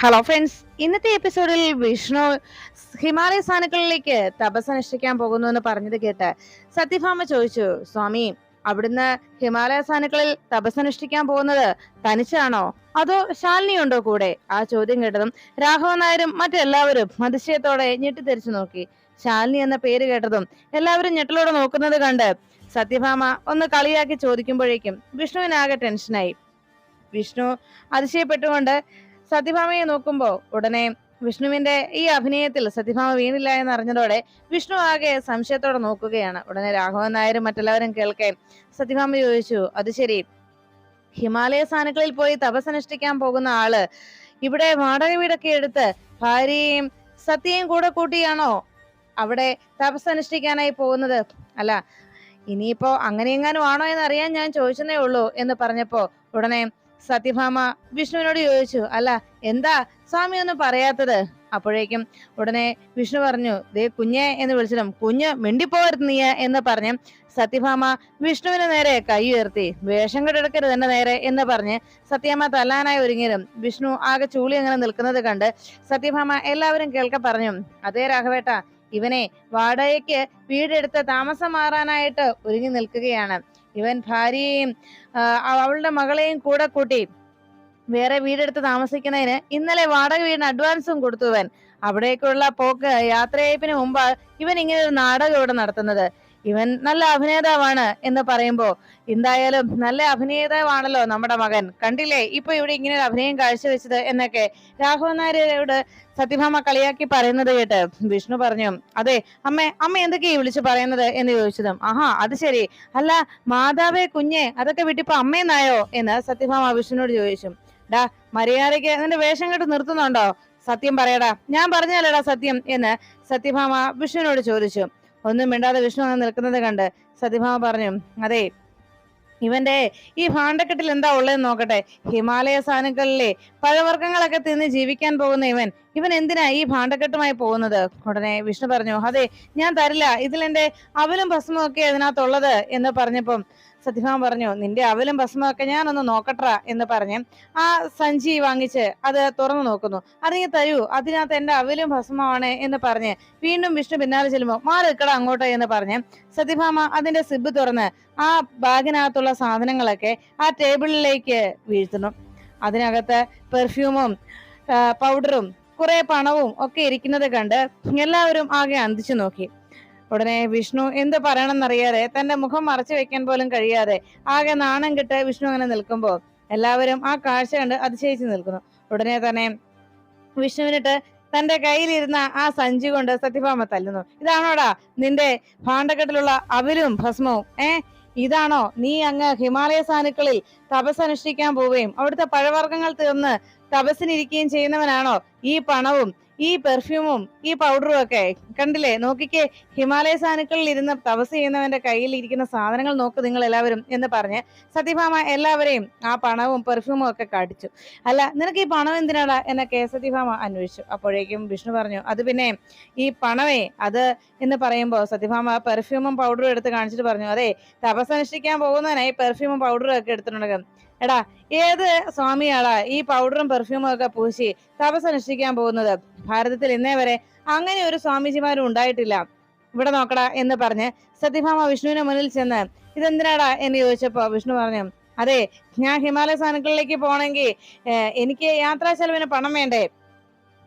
Hello friends, ഇന്നത്തെ എപ്പിസോഡിൽ വിഷ്ണു ഹിമാലയ സാനുക്കളിലേക്ക് തപസ് അനുഷ്ഠിക്കാൻ പോകുന്നു എന്ന് പറഞ്ഞത് കേട്ട് സത്യഭാമ ചോദിച്ചു, സ്വാമി, അവിടുന്ന് ഹിമാലയ സാനുക്കളിൽ തപസ് അനുഷ്ഠിക്കാൻ പോകുന്നത് തനിച്ചാണോ അതോ ശാലിനി ഉണ്ടോ കൂടെ? ആ ചോദ്യം കേട്ടതും രാഘവൻ നായരും മറ്റെല്ലാവരും അതിശയത്തോടെ ഞെട്ടിത്തെരിച്ചു നോക്കി. ശാലിനി എന്ന പേര് കേട്ടതും എല്ലാവരും ഞെട്ടലോടെ നോക്കുന്നത് കണ്ട് സത്യഭാമ ഒന്ന് കളിയാക്കി ചോദിക്കുമ്പോഴേക്കും വിഷ്ണുവിനാകെ ടെൻഷനായി. വിഷ്ണു അതിശയപ്പെട്ടുകൊണ്ട് സത്യഭാമയെ നോക്കുമ്പോ ഉടനെ വിഷ്ണുവിന്റെ ഈ അഭിനയത്തിൽ സത്യഭാമ വീണില്ല എന്ന് അറിഞ്ഞതോടെ വിഷ്ണു ആകെ സംശയത്തോടെ നോക്കുകയാണ്. ഉടനെ രാഘവൻ നായരും മറ്റെല്ലാവരും കേൾക്കെ സത്യഭാമ ചോദിച്ചു, അത് ശരി, ഹിമാലയ സാനുക്കളിൽ പോയി തപസ്സനുഷ്ഠിക്കാൻ പോകുന്ന ആള് ഇവിടെ വാടക വീടൊക്കെ എടുത്ത് ഭാര്യയും സത്യയും കൂടെ കൂട്ടിയാണോ അവിടെ തപസ്സനുഷ്ഠിക്കാനായി പോകുന്നത്? അല്ല, ഇനിയിപ്പോ അങ്ങനെയെങ്ങാനും ആണോ എന്ന് അറിയാൻ ഞാൻ ചോദിച്ചതേ ഉള്ളൂ എന്ന് പറഞ്ഞപ്പോ ഉടനെ സത്യഭാമ വിഷ്ണുവിനോട് ചോദിച്ചു, അല്ല, എന്താ സ്വാമി ഒന്നും പറയാത്തത്? അപ്പോഴേക്കും ഉടനെ വിഷ്ണു പറഞ്ഞു, ദേ കുഞ്ഞെ എന്ന് വിളിച്ചിട്ടും കുഞ്ഞ് മിണ്ടിപ്പോരുത് നീ എന്ന് പറഞ്ഞ് സത്യഭാമ വിഷ്ണുവിന് നേരെ കൈ ഉയർത്തി. വേഷം കെട്ടെടുക്കരുത് എന്റെ നേരെ എന്ന് പറഞ്ഞ് സത്യഭാമ തല്ലാനായി ഒരുങ്ങിയതും വിഷ്ണു ആകെ ചൂളി അങ്ങനെ നിൽക്കുന്നത് കണ്ട് സത്യഭാമ എല്ലാവരും കേൾക്കെ പറഞ്ഞു, അതേ രാഘവേട്ട, ഇവനെ വാടകയ്ക്ക് വീടെടുത്ത് താമസം മാറാനായിട്ട് ഒരുങ്ങി നിൽക്കുകയാണ്. ഇവൻ ഭാര്യയെയും അവളുടെ മകളെയും കൂടെ കൂട്ടി വേറെ വീടെടുത്ത് താമസിക്കുന്നതിന് ഇന്നലെ വാടക വീടിന് അഡ്വാൻസും കൊടുത്തു. ഇവൻ അവിടേക്കുള്ള പോക്ക് യാത്രയപ്പിന് മുമ്പ് ഇവൻ ഇങ്ങനെ ഒരു നാടകം ഇവിടെ നടത്തുന്നത്. ഇവൻ നല്ല അഭിനേതാവാണ് എന്ന് പറയുമ്പോ, എന്തായാലും നല്ല അഭിനേതാവാണല്ലോ നമ്മുടെ മകൻ, കണ്ടില്ലേ ഇപ്പൊ ഇവിടെ ഇങ്ങനെ ഒരു അഭിനയം കാഴ്ചവെച്ചത് എന്നൊക്കെ രാഘവൻ നായരോട് സത്യഭാമ കളിയാക്കി പറയുന്നത് കേട്ട് വിഷ്ണു പറഞ്ഞു, അതെ അമ്മ എന്തൊക്കെയാ വിളിച്ചു പറയുന്നത് എന്ന് ചോദിച്ചതും, ആഹാ അത് ശരി, അല്ല മാതാവേ കുഞ്ഞെ അതൊക്കെ വിട്ടിപ്പോ അമ്മയെന്നായോ എന്ന് സത്യഭാമ വിഷ്ണുവിനോട് ചോദിച്ചു. ഡാ, മര്യാദയ്ക്ക് നിന്റെ വേഷം കെട്ട് നിർത്തുന്നുണ്ടോ? സത്യം പറയടാ, ഞാൻ പറഞ്ഞല്ലേടാ സത്യം എന്ന് സത്യഭാമ വിഷ്ണുവിനോട് ചോദിച്ചു. ഒന്നും മിണ്ടാതെ വിഷ്ണു അങ്ങനെ നിൽക്കുന്നത് കണ്ട് സത്യഭാമ പറഞ്ഞു, അതെ, ഇവന്റെ ഈ ഭാണ്ഡക്കെട്ടിൽ എന്താ ഉള്ളതെന്ന് നോക്കട്ടെ. ഹിമാലയ സാനുക്കളിലെ പഴവർഗ്ഗങ്ങളൊക്കെ തിന്ന് ജീവിക്കാൻ പോകുന്ന ഇവൻ എന്തിനാ ഈ ഭാണ്ഡക്കെട്ടുമായി പോകുന്നത്? ഉടനെ വിഷ്ണു പറഞ്ഞു, അതെ, ഞാൻ തരില്ല, ഇതിലെന്റെ അവലും ഭസ്മവും ഒക്കെ ഇതിനകത്തുള്ളത് എന്ന് പറഞ്ഞപ്പം സത്യഭാമ പറഞ്ഞു, നിന്റെ അവലും ഭസ്മൊക്കെ ഞാനൊന്ന് നോക്കട്ടെ എന്ന് പറഞ്ഞ് ആ സഞ്ചി വാങ്ങിച്ച് അത് തുറന്നു നോക്കുന്നു. അതിങ്ങ് തരൂ, അതിനകത്ത് എന്റെ അവലും ഭസ്മമാണ് എന്ന് പറഞ്ഞ് വീണ്ടും വിഷ്ണു പിന്നാലെ ചെല്ലുമ്പോ, മാറി നിൽക്കട അങ്ങോട്ട് എന്ന് പറഞ്ഞ് സത്യഭാമ അതിന്റെ സിബ് തുറന്ന് ആ ബാഗിനകത്തുള്ള സാധനങ്ങളൊക്കെ ആ ടേബിളിലേക്ക് വീഴ്ത്തുന്നു. അതിനകത്ത് പെർഫ്യൂമും പൗഡറും കുറെ പണവും ഒക്കെ ഇരിക്കുന്നത് കണ്ട് എല്ലാവരും ആകെ അന്തിച്ചു നോക്കി. ഉടനെ വിഷ്ണു എന്ത് പറയണമെന്നറിയാതെ തന്റെ മുഖം മറച്ചു വെക്കാൻ പോലും കഴിയാതെ ആകെ നാണം കെട്ട് വിഷ്ണു അങ്ങനെ നിൽക്കുമ്പോ എല്ലാവരും ആ കാഴ്ച കണ്ട് അതിശയിച്ചു നിൽക്കുന്നു. ഉടനെ തന്നെ വിഷ്ണുവിനിട്ട് തന്റെ കയ്യിലിരുന്ന ആ സഞ്ചി കൊണ്ട് സത്യഭാമ തല്ലുന്നു. ഇതാണോടാ നിന്റെ ഭാണ്ഡക്കെട്ടിലുള്ള അവലും ഭസ്മവും? ഇതാണോ നീ അങ്ങ് ഹിമാലയ സാനുക്കളിൽ തപസ് അനുഷ്ഠിക്കാൻ പോവുകയും അവിടുത്തെ പഴവർഗ്ഗങ്ങൾ തീർന്ന് തപസ്സിനിരിക്കുകയും ചെയ്യുന്നവനാണോ ഈ പണവും ഈ പെർഫ്യൂമും ഈ പൗഡറും ഒക്കെ? കണ്ടില്ലേ, നോക്കിക്കേ, ഹിമാലയ സാനുക്കളിൽ ഇരുന്ന് തപസ് ചെയ്യുന്നവന്റെ കയ്യിൽ ഇരിക്കുന്ന സാധനങ്ങൾ നോക്ക് നിങ്ങൾ എല്ലാവരും എന്ന് പറഞ്ഞ് സത്യഭാമ എല്ലാവരെയും ആ പണവും പെർഫ്യൂമും ഒക്കെ കാട്ടിച്ചു. അല്ല, നിനക്ക് ഈ പണം എന്തിനാടാ എന്നൊക്കെ സത്യഭാമ അന്വേഷിച്ചു. അപ്പോഴേക്കും വിഷ്ണു പറഞ്ഞു, അത് പിന്നെ ഈ പണമേ അത് എന്ന് പറയുമ്പോ സത്യഭാമ പെർഫ്യൂമും പൗഡറും എടുത്ത് കാണിച്ചിട്ട് പറഞ്ഞു, അതെ, തപസ് അനുഷ്ഠിക്കാൻ പോകുന്നതിനായി പെർഫ്യൂമും പൗഡറും ഒക്കെ എടുത്തിട്ടുണ്ടെങ്കിൽ, എടാ ഏത് സ്വാമിയാടാ ഈ പൗഡറും പെർഫ്യൂമും ഒക്കെ പൂശി തപസ് അനുഷ്ഠിക്കാൻ പോകുന്നത്? ഭാരതത്തിൽ ഇന്നേ വരെ അങ്ങനെ ഒരു സ്വാമിജിമാരും ഉണ്ടായിട്ടില്ല. ഇവിടെ നോക്കടാ എന്ന് പറഞ്ഞ് സത്യഭാമ വിഷ്ണുവിന് മുന്നിൽ ചെന്ന് ഇതെന്തിനാടാ എന്ന് ചോദിച്ചപ്പോ വിഷ്ണു പറഞ്ഞു, അതെ, ഞാൻ ഹിമാലയ സാനുക്കളിലേക്ക് പോണെങ്കിൽ എനിക്ക് യാത്രാ ചെലവിന് പണം വേണ്ടേ?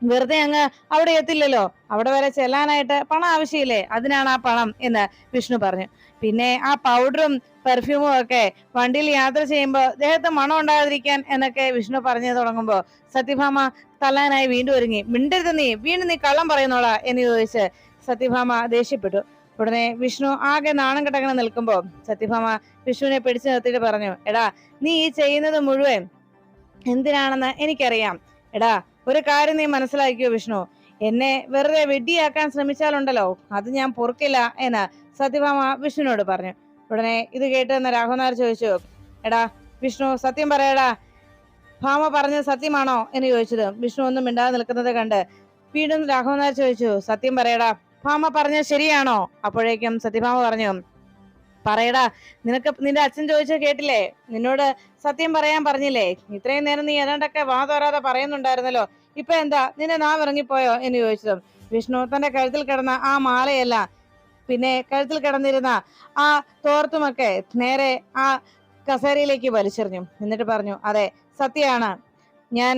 വെറുതെ അങ്ങ് അവിടെ എത്തില്ലല്ലോ, അവിടെ വരെ ചെല്ലാനായിട്ട് പണം ആവശ്യമില്ലേ, അതിനാണ് ആ പണം എന്ന് വിഷ്ണു പറഞ്ഞു. പിന്നെ ആ പൗഡറും പെർഫ്യൂമും ഒക്കെ വണ്ടിയിൽ യാത്ര ചെയ്യുമ്പോ ദേഹത്ത് മണം ഉണ്ടാകാതിരിക്കാൻ എന്നൊക്കെ വിഷ്ണു പറഞ്ഞു തുടങ്ങുമ്പോ സത്യഭാമ തല്ലാനായി വീണ്ടും ഒരുങ്ങി. മിണ്ടരുത് നീ, വീണ്ടും നീ കള്ളം പറയുന്നോളാ എന്ന് ചോദിച്ച് സത്യഭാമ ദേഷ്യപ്പെട്ടു. ഉടനെ വിഷ്ണു ആകെ നാണം കെട്ടങ്ങനെ നിൽക്കുമ്പോ സത്യഭാമ വിഷ്ണുവിനെ പിടിച്ചു നിർത്തിയിട്ട് പറഞ്ഞു, എടാ, നീ ഈ ചെയ്യുന്നത് മുഴുവൻ എന്തിനാണെന്ന് എനിക്കറിയാം. എടാ, ഒരു കാര്യം നീ മനസ്സിലാക്കിയോ വിഷ്ണു, എന്നെ വെറുതെ വെടിയാക്കാൻ ശ്രമിച്ചാലുണ്ടല്ലോ അത് ഞാൻ പൊറുക്കില്ല എന്ന് സത്യഭാമ വിഷ്ണുവിനോട് പറഞ്ഞു. ഉടനെ ഇത് കേട്ടെന്ന് രാഘവനാർ ചോദിച്ചു, എടാ വിഷ്ണു, സത്യം പറയടാ, ഭാമ പറഞ്ഞത് സത്യമാണോ എന്ന് ചോദിച്ചത്. വിഷ്ണു ഒന്നും മിണ്ടാതെ നിൽക്കുന്നത് കണ്ട് വീണ്ടും രാഘവനാർ ചോദിച്ചു, സത്യം പറയടാ, ഭാമ പറഞ്ഞത് ശരിയാണോ? അപ്പോഴേക്കും സത്യഭാമ പറഞ്ഞു, പറയടാ, നിനക്ക് നിന്റെ അച്ഛൻ ചോദിച്ചത് കേട്ടില്ലേ? നിന്നോട് സത്യം പറയാൻ പറഞ്ഞില്ലേ? ഇത്രയും നേരം നീ ഏതാണ്ടൊക്കെ വാ തോരാതെ പറയുന്നുണ്ടായിരുന്നല്ലോ, ഇപ്പൊ എന്താ നിന്റെ നാം ഇറങ്ങിപ്പോയോ എന്ന് ചോദിച്ചതും വിഷ്ണു തന്റെ കഴുത്തിൽ കിടന്ന ആ മാലയല്ല, പിന്നെ കഴുത്തിൽ കിടന്നിരുന്ന ആ തോർത്തുമൊക്കെ നേരെ ആ കസേരയിലേക്ക് വലിച്ചെറിഞ്ഞു. എന്നിട്ട് പറഞ്ഞു, അതെ സത്യമാണ്, ഞാൻ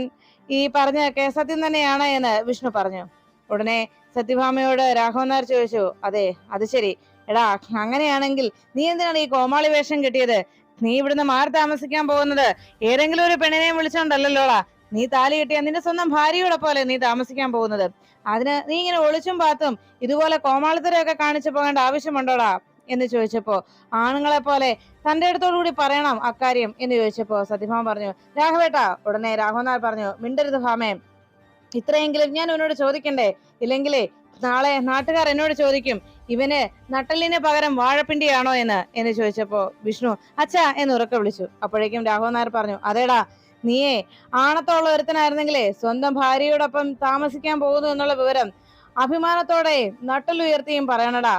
ഈ പറഞ്ഞതൊക്കെ സത്യം തന്നെയാണ് എന്ന് വിഷ്ണു പറഞ്ഞു. ഉടനെ സത്യഭാമയോട് രാഘവൻ നായർ ചോദിച്ചു, അതെ അത് ശരി, എടാ അങ്ങനെയാണെങ്കിൽ നീ എന്തിനാണ് ഈ കോമാളി വേഷം കെട്ടിയത്? നീ ഇവിടുന്ന് മാറി താമസിക്കാൻ പോകുന്നത് ഏതെങ്കിലും ഒരു പെണ്ണിനെ വിളിച്ചോണ്ടല്ലോടാ. നീ താലി കെട്ടിയ നിന്റെ സ്വന്തം ഭാര്യയോടെ പോലെ നീ താമസിക്കാൻ പോകുന്നത്. അതിന് നീ ഇങ്ങനെ ഒളിച്ചും പാത്തും ഇതുപോലെ കോമാളിത്തരമൊക്കെ കാണിച്ചു പോകേണ്ട ആവശ്യമുണ്ടോടാ എന്ന് ചോദിച്ചപ്പോ, ആണുങ്ങളെ പോലെ തന്റെ അടുത്തോടു കൂടി പറയണം അക്കാര്യം എന്ന് ചോദിച്ചപ്പോ സത്യഭാമ പറഞ്ഞു, രാഘവേട്ടാ. ഉടനെ രാഘവനാഥ് പറഞ്ഞു, മിണ്ടരുത് ഭാമേ, ഇത്രയെങ്കിലും ഞാൻ എന്നോട് ചോദിക്കണ്ടേ? ഇല്ലെങ്കിലേ നാളെ നാട്ടുകാർ എന്നോട് ചോദിക്കും, ഇവന് നട്ടലിന് പകരം വാഴപ്പിണ്ടിയാണോ എന്ന് ചോദിച്ചപ്പോ വിഷ്ണു അച്ഛാ എന്ന് ഉറക്കെ വിളിച്ചു. അപ്പോഴേക്കും രാഘവൻ നായർ പറഞ്ഞു, അതേടാ, നീയേ ആണത്തോളം ഒരുത്തനായിരുന്നെങ്കിലേ സ്വന്തം ഭാര്യയോടൊപ്പം താമസിക്കാൻ പോകുന്നു എന്നുള്ള വിവരം അഭിമാനത്തോടെ നട്ടലുയർത്തിയും പറയണടാ.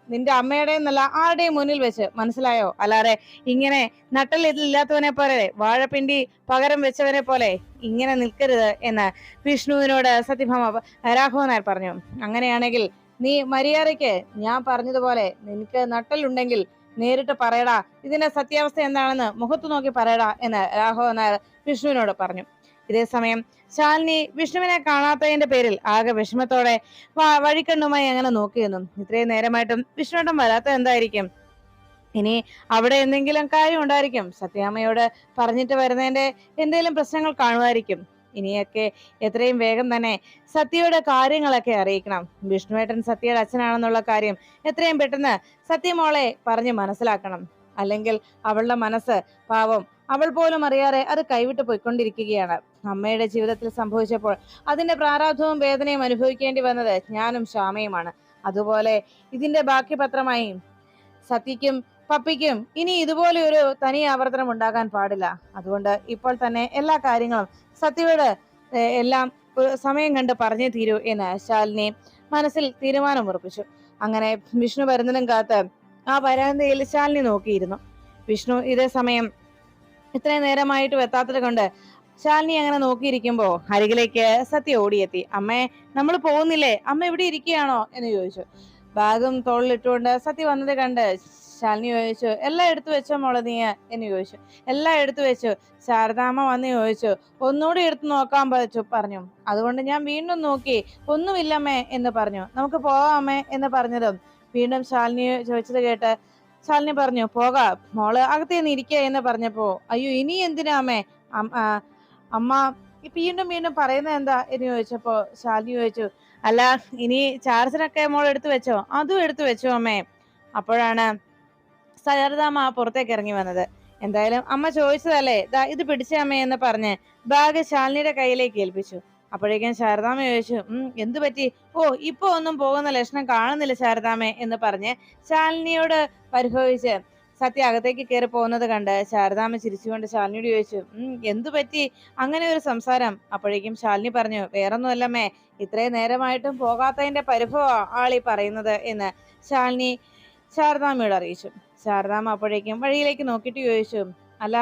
നിന്റെ അമ്മയുടെ എന്നല്ല ആരുടെയും മുന്നിൽ വെച്ച്, മനസ്സിലായോ? അല്ലാതെ ഇങ്ങനെ നട്ടലില്ലാത്തവനെ പോലെ വാഴപ്പിണ്ടി പകരം വെച്ചവനെ പോലെ ഇങ്ങനെ നിൽക്കരുത് എന്ന് വിഷ്ണുവിനോട് സത്യഭാമ രാഘവൻ നായർ പറഞ്ഞു. അങ്ങനെയാണെങ്കിൽ നീ മര്യാദയ്ക്ക് ഞാൻ പറഞ്ഞതുപോലെ നിനക്ക് നട്ടലുണ്ടെങ്കിൽ നേരിട്ട് പറയടാ, ഇതിന്റെ സത്യാവസ്ഥ എന്താണെന്ന് മുഖത്ത് നോക്കി പറയടാ എന്ന് രാഘവൻ നായർ വിഷ്ണുവിനോട് പറഞ്ഞു. ഇതേ സമയം ശാലിനി വിഷ്ണുവിനെ കാണാത്തതിന്റെ പേരിൽ ആകെ വിഷമത്തോടെ വഴിക്കണ്ണുമായി അങ്ങനെ നോക്കിയെന്നും, ഇത്രയും നേരമായിട്ടും വിഷ്ണുവേട്ടൻ വരാത്ത എന്തായിരിക്കും? ഇനി അവിടെ എന്തെങ്കിലും കാര്യം ഉണ്ടായിരിക്കും. സത്യാമ്മയോട് പറഞ്ഞിട്ട് വരുന്നതിന്റെ എന്തെങ്കിലും പ്രശ്നങ്ങൾ കാണുമായിരിക്കും. ഇനിയൊക്കെ എത്രയും വേഗം തന്നെ സത്യയുടെ കാര്യങ്ങളൊക്കെ അറിയിക്കണം. വിഷ്ണുവേട്ടൻ സത്യയുടെ അച്ഛനാണെന്നുള്ള കാര്യം എത്രയും പെട്ടെന്ന് സത്യമോളെ പറഞ്ഞ് മനസ്സിലാക്കണം. അല്ലെങ്കിൽ അവളുടെ മനസ്സ് പാവം അവൾ പോലും അറിയാതെ അത് കൈവിട്ട് പോയിക്കൊണ്ടിരിക്കുകയാണ്. അമ്മയുടെ ജീവിതത്തിൽ സംഭവിച്ചപ്പോൾ അതിന്റെ പ്രാരാബ്ധവും വേദനയും അനുഭവിക്കേണ്ടി വന്നത് ഞാനും ശ്യാമയുമാണ്. അതുപോലെ ഇതിന്റെ ബാക്കി പത്രമായി സത്യക്കും പപ്പിക്കും ഇനി ഇതുപോലെ ഒരു തനി ആവർത്തനം ഉണ്ടാകാൻ പാടില്ല. അതുകൊണ്ട് ഇപ്പോൾ തന്നെ എല്ലാ കാര്യങ്ങളും സത്യയോട് എല്ലാം സമയം കണ്ട് പറഞ്ഞേ തീരൂ എന്ന് ശാലിനി മനസ്സിൽ തീരുമാനം ഉറപ്പിച്ചു. അങ്ങനെ വിഷ്ണു വരുന്നതും കാത്ത് ആ വരാന്തയിൽ ശാലിനി നോക്കിയിരുന്നു. വിഷ്ണു ഇതേ സമയം ഇത്രയും നേരമായിട്ടും എത്താത്തത് കൊണ്ട് ശാലിനി അങ്ങനെ നോക്കിയിരിക്കുമ്പോ അരികിലേക്ക് സത്യ ഓടിയെത്തി. അമ്മേ, നമ്മൾ പോകുന്നില്ലേ? അമ്മ ഇവിടെ ഇരിക്കുകയാണോ എന്ന് ചോദിച്ചു. ബാഗും തോളിലിട്ടുകൊണ്ട് സത്യ വന്നത് കണ്ട് ശാലിനി ചോദിച്ചു, എല്ലാം എടുത്തു വെച്ചോ മോളെ നീ എന്ന് ചോദിച്ചു. എല്ലാം എടുത്തു വെച്ചു. ശാരദാമ്മ വന്ന് ചോദിച്ചു, ഒന്നുകൂടി എടുത്തു നോക്കാൻ പറഞ്ഞു. അതുകൊണ്ട് ഞാൻ വീണ്ടും നോക്കി, ഒന്നുമില്ലമ്മേ എന്ന് പറഞ്ഞു. നമുക്ക് പോവാമേ എന്ന് പറഞ്ഞതും വീണ്ടും ശാലിനി ചോദിച്ചത് കേട്ട് ശാലിനി പറഞ്ഞു, പോകാം മോള് അകത്തേന്ന് ഇരിക്കുക എന്ന് പറഞ്ഞപ്പോ, അയ്യോ ഇനി എന്തിനാ അമ്മേ? അമ്മ വീണ്ടും വീണ്ടും പറയുന്നത് എന്താ എന്ന് ചോദിച്ചപ്പോ ശാലിനി ചോദിച്ചു, അല്ല ഇനി ചാർജറൊക്കെ മോൾ എടുത്തു വെച്ചോ? അതും എടുത്തു വെച്ചോ അമ്മേ. അപ്പോഴാണ് ശാരദാമ്മ പുറത്തേക്ക് ഇറങ്ങി വന്നത്. എന്തായാലും അമ്മ ചോദിച്ചതല്ലേ, ദാ ഇത് പിടിച്ച അമ്മേ എന്ന് പറഞ്ഞ് ബാഗ് ശാലിനിയുടെ കയ്യിലേക്ക് ഏൽപ്പിച്ചു. അപ്പോഴേക്കും ശാരദാമ്മ ചോദിച്ചു, എന്തു പറ്റി? ഓ, ഇപ്പൊ ഒന്നും പോകുന്ന ലക്ഷണം കാണുന്നില്ല ശാരദാമ്മേ എന്ന് പറഞ്ഞ് ശാലിനിയോട് പരിഭവിച്ച് സത്യ അകത്തേക്ക് കയറി പോകുന്നത് കണ്ട് ശാരദാമ്മ ചിരിച്ചുകൊണ്ട് ശാലിനിയോട് ചോദിച്ചു, എന്തു പറ്റി അങ്ങനെ ഒരു സംസാരം? അപ്പോഴേക്കും ശാലിനി പറഞ്ഞു, വേറൊന്നുമല്ലമ്മേ, ഇത്രയും നേരമായിട്ടും പോകാത്തതിന്റെ പരിഭവ ആളി പറയുന്നത് എന്ന് ശാലിനി ശാരദാമ്മയോട് അറിയിച്ചു. ശാരദാമ്മ അപ്പോഴേക്കും വഴിയിലേക്ക് നോക്കിയിട്ട് ചോദിച്ചു, അല്ല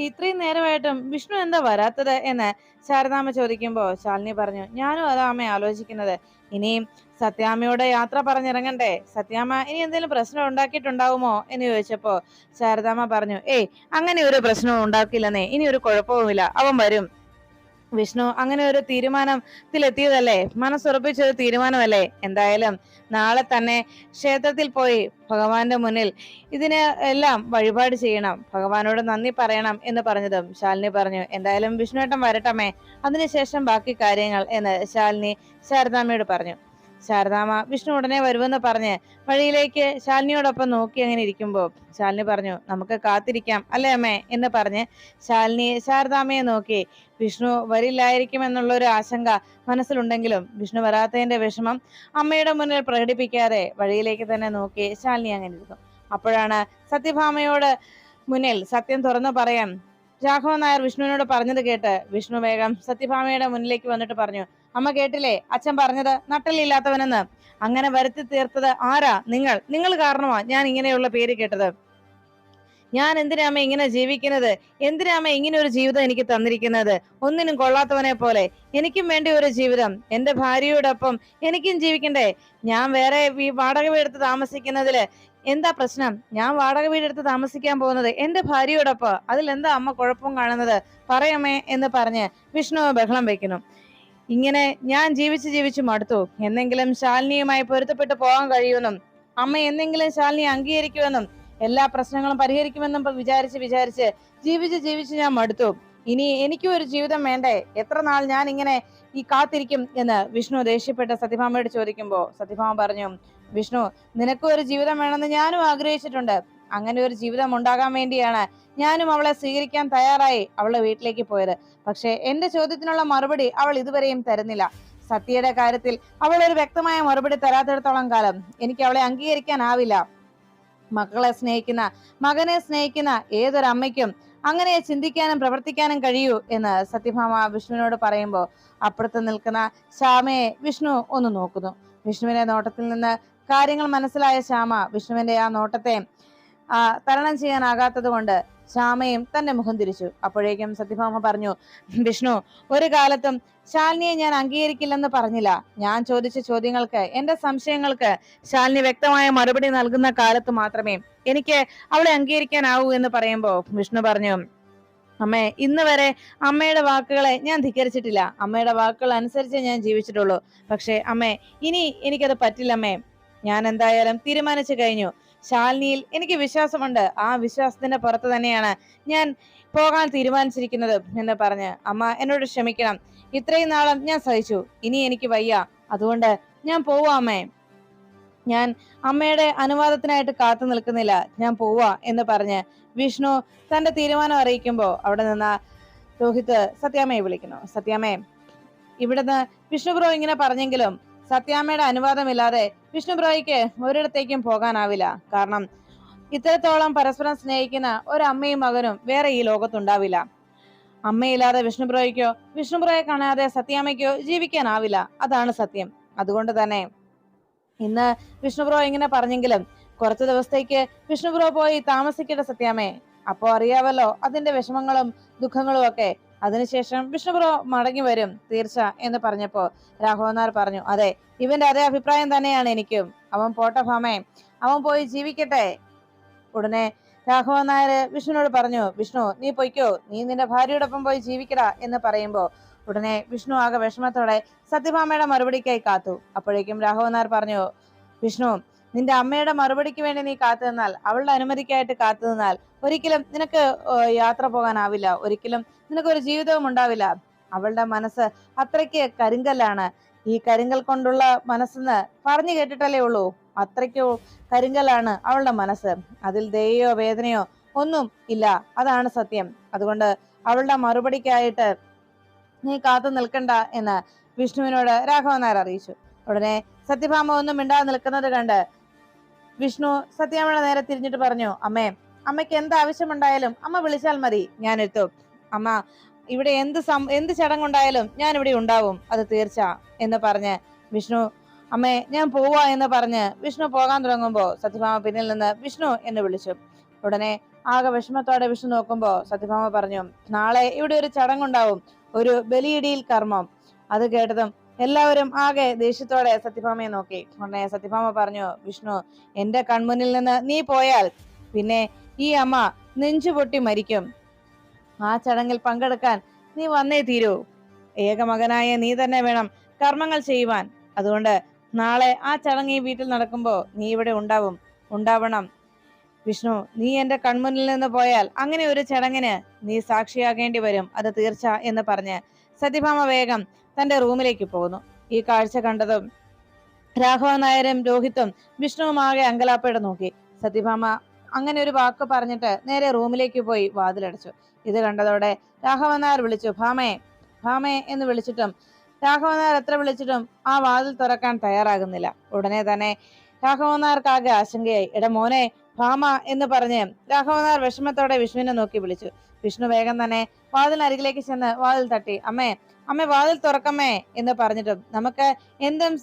ഇത്രയും നേരമായിട്ടും വിഷ്ണു എന്താ വരാത്തത് എന്ന് ശാരദാമ്മ ചോദിക്കുമ്പോ ശാലിനി പറഞ്ഞു, ഞാനും അതാ അമ്മ ആലോചിക്കുന്നത്. ഇനിയും സത്യാമ്മയോട് യാത്ര പറഞ്ഞിറങ്ങണ്ടേ? സത്യാമ്മ ഇനി എന്തെങ്കിലും പ്രശ്നം ഉണ്ടാക്കിയിട്ടുണ്ടാവുമോ എന്ന് ചോദിച്ചപ്പോ ശാരദാമ്മ പറഞ്ഞു, ഏയ് അങ്ങനെ ഒരു പ്രശ്നവും ഉണ്ടാക്കില്ലെന്നേ, ഇനി ഒരു കുഴപ്പവുമില്ല, അവൻ വരും. വിഷ്ണു അങ്ങനെ ഒരു തീരുമാനത്തിലെത്തിയതല്ലേ, മനസ്സുറപ്പിച്ചൊരു തീരുമാനമല്ലേ. എന്തായാലും നാളെ തന്നെ ക്ഷേത്രത്തിൽ പോയി ഭഗവാന്റെ മുന്നിൽ ഇതിന് എല്ലാം വഴിപാട് ചെയ്യണം, ഭഗവാനോട് നന്ദി പറയണം എന്ന് പറഞ്ഞതും ശാലിനി പറഞ്ഞു, എന്തായാലും വിഷ്ണുവേട്ടൻ വരട്ടമേ, അതിനുശേഷം ബാക്കി കാര്യങ്ങൾ എന്ന് ശാലിനി ശാരദാമ്മയോട് പറഞ്ഞു. ശാരദാമ്മ വിഷ്ണു ഉടനെ വരുമെന്ന് പറഞ്ഞ് വഴിയിലേക്ക് ശാലിനിയോടൊപ്പം നോക്കി അങ്ങനെ ഇരിക്കുമ്പോ ശാലിനി പറഞ്ഞു, നമുക്ക് കാത്തിരിക്കാം അല്ലേ അമ്മേ എന്ന് പറഞ്ഞ് ശാലിനി ശാരദാമ്മയെ നോക്കി. വിഷ്ണു വരില്ലായിരിക്കും എന്നുള്ള ഒരു ആശങ്ക മനസ്സിലുണ്ടെങ്കിലും വിഷ്ണു വരാത്തതിന്റെ വിഷമം അമ്മയുടെ മുന്നിൽ പ്രകടിപ്പിക്കാതെ വഴിയിലേക്ക് തന്നെ നോക്കി ശാലിനി അങ്ങനെ ഇരുന്നു. അപ്പോഴാണ് സത്യഭാമയോട് മുന്നിൽ സത്യം തുറന്നു പറയാൻ രാഘവൻ നായർ വിഷ്ണുവിനോട് പറഞ്ഞത് കേട്ട് വിഷ്ണു വേഗം സത്യഭാമയുടെ മുന്നിലേക്ക് വന്നിട്ട് പറഞ്ഞു, അമ്മ കേട്ടില്ലേ അച്ഛൻ പറഞ്ഞത്, നട്ടലില്ലാത്തവനെന്ന്. അങ്ങനെ വരുത്തി തീർത്തത് ആരാ? നിങ്ങൾ കാരണമാ ഞാൻ ഇങ്ങനെയുള്ള പേര് കേട്ടത്. ഞാൻ എന്തിനാ അമ്മ ഇങ്ങനെ ജീവിക്കുന്നത്? എന്തിനാ അമ്മ ഇങ്ങനെ ഒരു ജീവിതം എനിക്ക് തന്നിരിക്കുന്നത്? ഒന്നിനും കൊള്ളാത്തവനെ പോലെ. എനിക്കും വേണ്ടി ഒരു ജീവിതം. എന്റെ ഭാര്യയോടൊപ്പം എനിക്കും ജീവിക്കണ്ടേ? ഞാൻ വേറെ വാടക വീടെടുത്ത് താമസിക്കുന്നതില് എന്താ പ്രശ്നം? ഞാൻ വാടക വീടെടുത്ത് താമസിക്കാൻ പോകുന്നത് എന്റെ ഭാര്യയോടൊപ്പം. അതിലെന്താ അമ്മ കുഴപ്പം കാണുന്നത്? പറയമ്മേ എന്ന് പറഞ്ഞ് വിഷ്ണു ബഹളം വെക്കുന്നു. ഇങ്ങനെ ഞാൻ ജീവിച്ചു മടുത്തു. എന്നെങ്കിലും ശാലിനിയുമായി പൊരുത്തപ്പെട്ടു പോകാൻ കഴിയുമെന്നും അമ്മ എന്നെങ്കിലും ശാലിനി അംഗീകരിക്കുമെന്നും എല്ലാ പ്രശ്നങ്ങളും പരിഹരിക്കുമെന്നും വിചാരിച്ച് ജീവിച്ച് ഞാൻ മടുത്തു. ഇനി എനിക്കും ഒരു ജീവിതം വേണ്ടേ? എത്ര നാൾ ഞാൻ ഇങ്ങനെ കാത്തിരിക്കും എന്ന് വിഷ്ണു ദേഷ്യപ്പെട്ട് സത്യഭാമയോട് ചോദിക്കുമ്പോ സത്യഭാമ പറഞ്ഞു, വിഷ്ണു, നിനക്കും ഒരു ജീവിതം വേണമെന്ന് ഞാനും ആഗ്രഹിച്ചിട്ടുണ്ട്. അങ്ങനെ ഒരു ജീവിതം ഉണ്ടാകാൻ വേണ്ടിയാണ് ഞാനും അവളെ സ്വീകരിക്കാൻ തയ്യാറായി അവളുടെ വീട്ടിലേക്ക് പോയത്. പക്ഷെ എന്റെ ചോദ്യത്തിനുള്ള മറുപടി അവൾ ഇതുവരെയും തരുന്നില്ല. സത്യയുടെ കാര്യത്തിൽ അവൾ ഒരു വ്യക്തമായ മറുപടി തരാത്തിടത്തോളം കാലം എനിക്ക് അവളെ അംഗീകരിക്കാനാവില്ല. മകനെ സ്നേഹിക്കുന്ന ഏതൊരമ്മയ്ക്കും അങ്ങനെ ചിന്തിക്കാനും പ്രവർത്തിക്കാനും കഴിയൂ എന്ന് സത്യഭാമ വിഷ്ണുവിനോട് പറയുമ്പോൾ അപ്പുറത്ത് നിൽക്കുന്ന ശ്യാമയെ വിഷ്ണു ഒന്ന് നോക്കുന്നു. വിഷ്ണുവിന്റെ നോട്ടത്തിൽ നിന്ന് കാര്യങ്ങൾ മനസ്സിലായ ശ്യാമ വിഷ്ണുവിന്റെ ആ നോട്ടത്തെ തരണം ചെയ്യാനാകാത്തത് കൊണ്ട് ശ്യാമയും തന്റെ മുഖം തിരിച്ചു. അപ്പോഴേക്കും സത്യഭാമ പറഞ്ഞു, വിഷ്ണു, ഒരു കാലത്തും ശാലിനിയെ ഞാൻ അംഗീകരിക്കില്ലെന്ന് പറഞ്ഞില്ല. ഞാൻ ചോദിച്ച ചോദ്യങ്ങൾക്ക്, എന്റെ സംശയങ്ങൾക്ക് ശാലിനി വ്യക്തമായ മറുപടി നൽകുന്ന കാലത്ത് മാത്രമേ എനിക്ക് അവളെ അംഗീകരിക്കാനാവൂ എന്ന് പറയുമ്പോ വിഷ്ണു പറഞ്ഞു, അമ്മേ, ഇന്ന് വരെ അമ്മയുടെ വാക്കുകളെ ഞാൻ ധിക്കരിച്ചിട്ടില്ല. അമ്മയുടെ വാക്കുകൾ അനുസരിച്ച് ഞാൻ ജീവിച്ചിട്ടുള്ളൂ. പക്ഷെ അമ്മേ, ഇനി എനിക്കത് പറ്റില്ലമ്മേ. ഞാൻ എന്തായാലും തീരുമാനിച്ചു കഴിഞ്ഞു. ശാലിനിയിൽ എനിക്ക് വിശ്വാസമുണ്ട്. ആ വിശ്വാസത്തിന്റെ പുറത്ത് തന്നെയാണ് ഞാൻ പോകാൻ തീരുമാനിച്ചിരിക്കുന്നത് എന്ന് പറഞ്ഞ്, അമ്മ എന്നോട് ക്ഷമിക്കണം. ഇത്രയും നാളും ഞാൻ സഹിച്ചു. ഇനി എനിക്ക് വയ്യ. അതുകൊണ്ട് ഞാൻ പോവാ അമ്മേ. ഞാൻ അമ്മയുടെ അനുവാദത്തിനായിട്ട് കാത്തു നിൽക്കുന്നില്ല. ഞാൻ പോവാ എന്ന് പറഞ്ഞ് വിഷ്ണു തന്റെ തീരുമാനം അറിയിക്കുമ്പോ അവിടെ നിന്ന് രോഹിത് സത്യാമ്മയെ വിളിക്കുന്നു. സത്യാമ്മേ, ഇവിടുന്ന് വിഷ്ണു ബ്രോ ഇങ്ങനെ പറഞ്ഞെങ്കിലും സത്യാമ്മയുടെ അനുവാദമില്ലാതെ വിഷ്ണു ബ്രോയ്ക്ക് ഒരിടത്തേക്കും പോകാനാവില്ല. കാരണം ഇത്രത്തോളം പരസ്പരം സ്നേഹിക്കുന്ന ഒരമ്മയും മകനും വേറെ ഈ ലോകത്തുണ്ടാവില്ല. അമ്മയില്ലാതെ വിഷ്ണു ബ്രോയെ കാണാതെ സത്യാമ്മയ്ക്കോ ജീവിക്കാനാവില്ല. അതാണ് സത്യം. അതുകൊണ്ട് തന്നെ ഇന്ന് വിഷ്ണു ബ്രോ ഇങ്ങനെ പറഞ്ഞെങ്കിലും കുറച്ചു ദിവസത്തേക്ക് വിഷ്ണു ബ്രോ പോയി താമസിക്കട്ടെ സത്യാമ്മേ. അപ്പോ അറിയാവല്ലോ അതിന്റെ വിഷമങ്ങളും ദുഃഖങ്ങളും ഒക്കെ. അതിനുശേഷം വിഷ്ണു ബ്രോ മടങ്ങി വരും തീർച്ച എന്ന് പറഞ്ഞപ്പോ രാഘവൻ നായർ പറഞ്ഞു, അതെ, ഇവന്റെ അതേ അഭിപ്രായം തന്നെയാണ് എനിക്കും. അവൻ പോട്ടെ ഭാമേ, അവൻ പോയി ജീവിക്കട്ടെ. ഉടനെ രാഘവൻ നായർ വിഷ്ണുവിനോട് പറഞ്ഞു, വിഷ്ണു, നീ പൊയ്ക്കോ, നീ നിന്റെ ഭാര്യയോടൊപ്പം പോയി ജീവിക്കടാ എന്ന് പറയുമ്പോ ഉടനെ വിഷ്ണു ആകെ വിഷമത്തോടെ സത്യഭാമയുടെ മറുപടിക്കായി കാത്തു. അപ്പോഴേക്കും രാഘവൻ നായർ പറഞ്ഞു, വിഷ്ണു, നിന്റെ അമ്മയുടെ മറുപടിക്ക് വേണ്ടി നീ കാത്തു നിന്നാൽ, അവളുടെ അനുമതിക്കായിട്ട് കാത്തു നിന്നാൽ ഒരിക്കലും നിനക്ക് യാത്ര പോകാനാവില്ല. ഒരിക്കലും നിനക്കൊരു ജീവിതവും ഉണ്ടാവില്ല. അവളുടെ മനസ്സ് അത്രയ്ക്ക് കരിങ്കല്ലാണ്. ഈ കരിങ്കൽ കൊണ്ടുള്ള മനസ്സെന്ന് പറഞ്ഞു കേട്ടിട്ടല്ലേ ഉള്ളൂ. അത്രയ്ക്ക് കരിങ്കല്ലാണ് അവളുടെ മനസ്സ്. അതിൽ ദയയോ വേദനയോ ഒന്നും ഇല്ല. അതാണ് സത്യം. അതുകൊണ്ട് അവളുടെ മറുപടിക്കായിട്ട് നീ കാത്തു നിൽക്കണ്ട എന്ന് വിഷ്ണുവിനോട് രാഘവൻ നായർ അറിയിച്ചു. ഉടനെ സത്യഭാമ ഒന്നും മിണ്ടാതെ നിൽക്കുന്നത് കണ്ട് വിഷ്ണു സത്യാമ്മയുടെ നേരെ തിരിഞ്ഞിട്ട് പറഞ്ഞു, അമ്മയ്ക്ക് എന്ത് ആവശ്യമുണ്ടായാലും അമ്മ വിളിച്ചാൽ മതി, ഞാൻ എത്തും. അമ്മ, ഇവിടെ എന്ത് ചടങ്ങുണ്ടായാലും ഞാൻ ഇവിടെ ഉണ്ടാവും, അത് തീർച്ച എന്ന് പറഞ്ഞ് വിഷ്ണു, അമ്മേ, ഞാൻ പോവാ എന്ന് പറഞ്ഞ് വിഷ്ണു പോകാൻ തുടങ്ങുമ്പോ സത്യഭാമ പിന്നിൽ നിന്ന് വിഷ്ണു എന്ന് വിളിച്ചു. ഉടനെ ആകെ വിഷമത്തോടെ വിഷ്ണു നോക്കുമ്പോ സത്യഭാമ പറഞ്ഞു, നാളെ ഇവിടെ ഒരു ചടങ്ങുണ്ടാവും, ഒരു ബലിയിടിയിൽ കർമ്മം. അത് കേട്ടതും എല്ലാവരും ആകെ ദേഷ്യത്തോടെ സത്യഭാമയെ നോക്കി. ഉടനെ സത്യഭാമ പറഞ്ഞു, വിഷ്ണു, എന്റെ കൺമുന്നിൽ നിന്ന് നീ പോയാൽ പിന്നെ ഈ അമ്മ നെഞ്ചുപൊട്ടി മരിക്കും. ആ ചടങ്ങിൽ പങ്കെടുക്കാൻ നീ വന്നേ തീരൂ. ഏകമകനായ നീ തന്നെ വേണം കർമ്മങ്ങൾ ചെയ്യുവാൻ. അതുകൊണ്ട് നാളെ ആ ചടങ്ങ് ഈ വീട്ടിൽ നടക്കുമ്പോ നീ ഇവിടെ ഉണ്ടാവണം. വിഷ്ണു, നീ എന്റെ കൺമുന്നിൽ നിന്ന് പോയാൽ അങ്ങനെ ഒരു ചടങ്ങിന് നീ സാക്ഷിയാകേണ്ടി വരും, അത് തീർച്ച എന്ന് പറഞ്ഞ് സത്യഭാമ വേഗം തന്റെ റൂമിലേക്ക് പോകുന്നു. ഈ കാഴ്ച കണ്ടതും രാഘവൻ നായരും രോഹിത്തും വിഷ്ണുവും ആകെ അങ്കലാപ്പോടെ നോക്കി. സത്യഭാമ അങ്ങനെ ഒരു വാക്ക് പറഞ്ഞിട്ട് നേരെ റൂമിലേക്ക് പോയി വാതിലടച്ചു. ഇത് കണ്ടതോടെ രാഘവൻ നായർ വിളിച്ചു, ഭാമേ എന്ന് വിളിച്ചിട്ടും രാഘവൻ നായർ എത്ര വിളിച്ചിട്ടും ആ വാതിൽ തുറക്കാൻ തയ്യാറാകുന്നില്ല. ഉടനെ തന്നെ രാഘവൻ നായർക്കാകെ ആശങ്കയായി. എടാ മോനെ, ഭാമ എന്ന് പറഞ്ഞ് രാഘവൻ നായർ വിഷമത്തോടെ വിഷ്ണുവിനെ നോക്കി വിളിച്ചു. വിഷ്ണു വേഗം തന്നെ വാതിലരികിലേക്ക് ചെന്ന് വാതിൽ തട്ടി, അമ്മേ വാതിൽ തുറക്കമ്മേ എന്ന് പറഞ്ഞിട്ടും നമുക്ക് എന്തും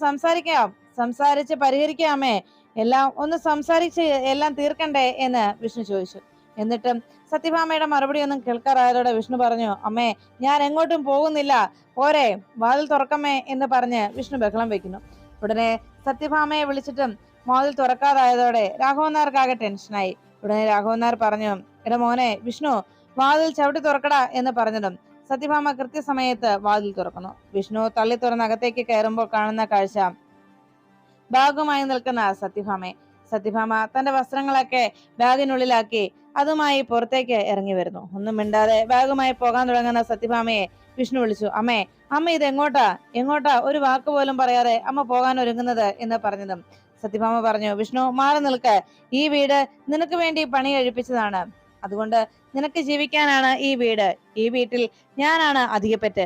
സംസാരിച്ച് പരിഹരിക്കാം അമ്മേ, എല്ലാം ഒന്ന് സംസാരിച്ച് എല്ലാം തീർക്കണ്ടേ എന്ന് വിഷ്ണു ചോദിച്ചു. എന്നിട്ടും സത്യഭാമയുടെ മറുപടി ഒന്നും കേൾക്കാറായതോടെ വിഷ്ണു പറഞ്ഞു, അമ്മേ ഞാൻ എങ്ങോട്ടും പോകുന്നില്ല, പോരെ, വാതിൽ തുറക്കമ്മേ എന്ന് പറഞ്ഞ് വിഷ്ണു ബഹളം വെക്കുന്നു. ഉടനെ സത്യഭാമയെ വിളിച്ചിട്ടും വാതിൽ തുറക്കാതായതോടെ രാഘവൻ നായർക്കാകെ ടെൻഷനായി. ഉടനെ രാഘവൻ നായർ പറഞ്ഞു, എടാ മോനെ വിഷ്ണു, വാതിൽ ചവിട്ടി തുറക്കടാ എന്ന് പറഞ്ഞതും സത്യഭാമ കൃത്യസമയത്ത് വാതിൽ തുറക്കുന്നു. വിഷ്ണു തള്ളി തുറന്ന് അകത്തേക്ക് കയറുമ്പോൾ കാണുന്ന കാഴ്ച ബാഗുമായി നിൽക്കുന്ന സത്യഭാമ തന്റെ വസ്ത്രങ്ങളൊക്കെ ബാഗിനുള്ളിലാക്കി അതുമായി പുറത്തേക്ക് ഇറങ്ങി വരുന്നു. ഒന്നും മിണ്ടാതെ ബാഗുമായി പോകാൻ തുടങ്ങുന്ന സത്യഭാമയെ വിഷ്ണു വിളിച്ചു, അമ്മ ഇത് എങ്ങോട്ടാ ഒരു വാക്ക് പോലും പറയാതെ അമ്മ പോകാൻ ഒരുങ്ങുന്നത് എന്ന് പറഞ്ഞതും സത്യഭാമ പറഞ്ഞു, വിഷ്ണു മാറി നിൽക്ക്, ഈ വീട് നിനക്ക് വേണ്ടി പണി കഴിപ്പിച്ചതാണ്, അതുകൊണ്ട് നിനക്ക് ജീവിക്കാനാണ് ഈ വീട്, ഈ വീട്ടിൽ ഞാനാണ് അധികപ്പറ്റ്,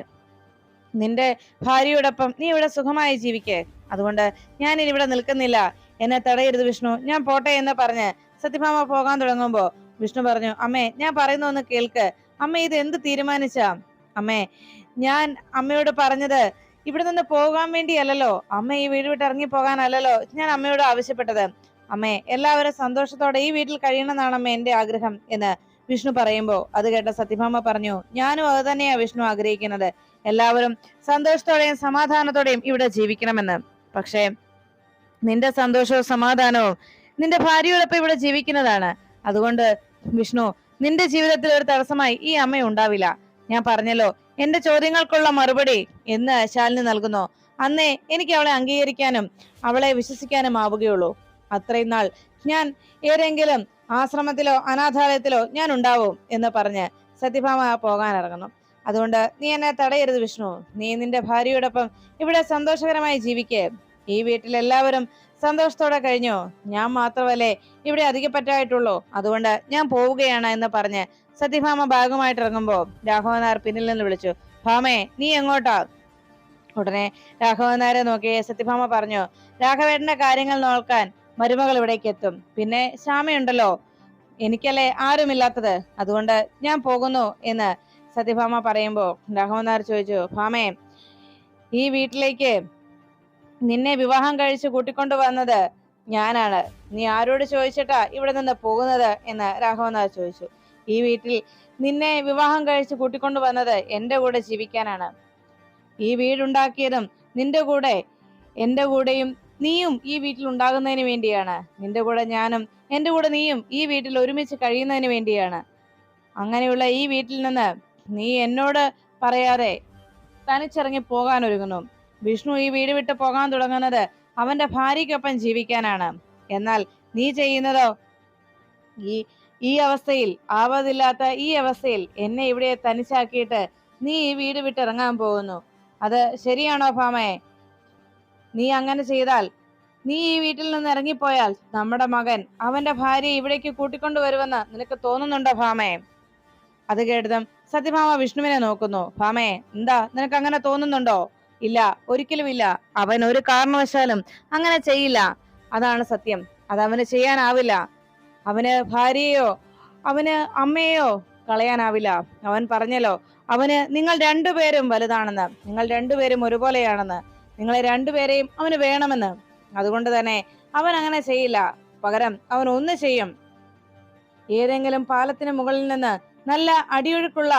നിന്റെ ഭാര്യയോടൊപ്പം നീ ഇവിടെ സുഖമായി ജീവിക്കേ, അതുകൊണ്ട് ഞാൻ ഇനി ഇവിടെ നിൽക്കുന്നില്ല, എന്നെ തടയരുത് വിഷ്ണു, ഞാൻ പോട്ടെ എന്ന് പറഞ്ഞ് സത്യഭാമ പോകാൻ തുടങ്ങുമ്പോ വിഷ്ണു പറഞ്ഞു, അമ്മേ ഞാൻ പറയുന്ന ഒന്ന് കേൾക്ക്, അമ്മ ഇത് എന്ത് തീരുമാനിച്ചാ, അമ്മേ ഞാൻ അമ്മയോട് പറഞ്ഞത് ഇവിടെ നിന്ന് പോകാൻ വേണ്ടിയല്ലോ, അമ്മ ഈ വീട് വിട്ട് ഇറങ്ങി പോകാനല്ലോ ഞാൻ അമ്മയോട് ആവശ്യപ്പെട്ടത്, അമ്മേ എല്ലാവരും സന്തോഷത്തോടെ ഈ വീട്ടിൽ കഴിയണമെന്നാണ് അമ്മ എന്റെ ആഗ്രഹം എന്ന് വിഷ്ണു പറയുമ്പോ അത് കേട്ട സത്യഭാമ പറഞ്ഞു, ഞാനും അത് തന്നെയാ വിഷ്ണു ആഗ്രഹിക്കുന്നത്, എല്ലാവരും സന്തോഷത്തോടെയും സമാധാനത്തോടെയും ഇവിടെ ജീവിക്കണമെന്ന്. പക്ഷേ നിന്റെ സന്തോഷവും സമാധാനവും നിന്റെ ഭാര്യയോടൊപ്പം ഇവിടെ ജീവിക്കുന്നതാണ്, അതുകൊണ്ട് വിഷ്ണു നിന്റെ ജീവിതത്തിൽ ഒരു തടസ്സമായി ഈ അമ്മ ഉണ്ടാവില്ല, ഞാൻ പറഞ്ഞല്ലോ എന്റെ ചോദ്യങ്ങൾക്കുള്ള മറുപടി എന്ന് ശാലിനി നൽകുന്നു, അന്നേ എനിക്ക് അവളെ അംഗീകരിക്കാനും അവളെ വിശ്വസിക്കാനും ആവുകയുള്ളൂ, അത്രയും നാൾ ഞാൻ ഏതെങ്കിലും ആശ്രമത്തിലോ അനാഥാലയത്തിലോ ഞാൻ ഉണ്ടാവും എന്ന് പറഞ്ഞ് സത്യഭാമ പോകാൻ ഇറങ്ങുന്നു. അതുകൊണ്ട് നീ എന്നെ തടയരുത് വിഷ്ണു, നീ നിന്റെ ഭാര്യയോടൊപ്പം ഇവിടെ സന്തോഷകരമായി ജീവിക്കേ, ഈ വീട്ടിൽ എല്ലാവരും സന്തോഷത്തോടെ കഴിഞ്ഞോ, ഞാൻ മാത്രമല്ലേ ഇവിടെ അധികപ്പറ്റായിട്ടുള്ളൂ, അതുകൊണ്ട് ഞാൻ പോവുകയാണ് എന്ന് പറഞ്ഞ് സത്യഭാമ ബാഗുമായിട്ട് ഇറങ്ങുമ്പോ രാഘവൻ നായർ പിന്നിൽ നിന്ന് വിളിച്ചു, ഭാമേ നീ എങ്ങോട്ടാ? ഉടനെ രാഘവൻ നായരെ നോക്കി സത്യഭാമ പറഞ്ഞു, രാഘവേട്ടന്റെ കാര്യങ്ങൾ നോക്കാൻ മരുമകൾ ഇവിടേക്ക് എത്തും, പിന്നെ ശ്യാമയുണ്ടല്ലോ, എനിക്കല്ലേ ആരുമില്ലാത്തത്, അതുകൊണ്ട് ഞാൻ പോകുന്നു എന്ന് സത്യഭാമ പറയുമ്പോ രാഘവൻ നായർ ചോദിച്ചു, ഭാമേ ഈ വീട്ടിലേക്ക് നിന്നെ വിവാഹം കഴിച്ച് കൂട്ടിക്കൊണ്ടു വന്നത് ഞാനാണ്, നീ ആരോട് ചോദിച്ചിട്ടാ ഇവിടെ നിന്ന് പോകുന്നത് എന്ന് രാഘവൻ നായർ ചോദിച്ചു. ഈ വീട്ടിൽ നിന്നെ വിവാഹം കഴിച്ച് കൂട്ടിക്കൊണ്ടു വന്നത് എന്റെ കൂടെ ജീവിക്കാനാണ്, ഈ വീടുണ്ടാക്കിയതും നിന്റെ കൂടെ എന്റെ കൂടെയും നീയും ഈ വീട്ടിൽ ഉണ്ടാകുന്നതിന് വേണ്ടിയാണ്, നിന്റെ കൂടെ ഞാനും എന്റെ കൂടെ നീയും ഈ വീട്ടിൽ ഒരുമിച്ച് കഴിയുന്നതിന് വേണ്ടിയാണ്, അങ്ങനെയുള്ള ഈ വീട്ടിൽ നിന്ന് നീ എന്നോട് പറയാതെ തനിച്ചിറങ്ങി പോകാൻ ഒരുങ്ങുന്നു, വിഷ്ണു ഈ വീട് വിട്ട് പോകാൻ തുടങ്ങുന്നത് അവന്റെ ഭാര്യയ്ക്കൊപ്പം ജീവിക്കാനാണ്, എന്നാൽ നീ ചെയ്യുന്നതോ ഈ അവസ്ഥയിൽ ആവതില്ലാത്ത ഈ അവസ്ഥയിൽ എന്നെ ഇവിടെ തനിച്ചാക്കിയിട്ട് നീ ഈ വീട് വിട്ട് ഇറങ്ങാൻ പോകുന്നു, അത് ശരിയാണോ ഭാമേ? നീ അങ്ങനെ ചെയ്താൽ, നീ ഈ വീട്ടിൽ നിന്ന് ഇറങ്ങിപ്പോയാൽ നമ്മുടെ മകൻ അവന്റെ ഭാര്യയെ ഇവിടേക്ക് കൂട്ടിക്കൊണ്ടുവരുമെന്ന് നിനക്ക് തോന്നുന്നുണ്ടോ ഭാമേ? അത് കേട്ടതും സത്യഭാമ വിഷ്ണുവിനെ നോക്കുന്നു. ഭാമേ എന്താ, നിനക്ക് അങ്ങനെ തോന്നുന്നുണ്ടോ? ഇല്ല, ഒരിക്കലും ഇല്ല, അവൻ ഒരു കാരണവശാലും അങ്ങനെ ചെയ്യില്ല, അതാണ് സത്യം, അതവന് ചെയ്യാനാവില്ല, അവന് ഭാര്യയോ അവന് അമ്മയെയോ കളയാനാവില്ല, അവൻ പറഞ്ഞല്ലോ അവന് നിങ്ങൾ രണ്ടുപേരും വലുതാണെന്ന്, നിങ്ങൾ രണ്ടുപേരും ഒരുപോലെയാണെന്ന്, നിങ്ങളെ രണ്ടുപേരെയും അവന് വേണമെന്ന്, അതുകൊണ്ട് തന്നെ അവൻ അങ്ങനെ ചെയ്യില്ല, പകരം അവൻ ഒന്ന് ചെയ്യും, ഏതെങ്കിലും പാലത്തിന് മുകളിൽ നിന്ന് നല്ല അടിയൊഴുക്കുള്ള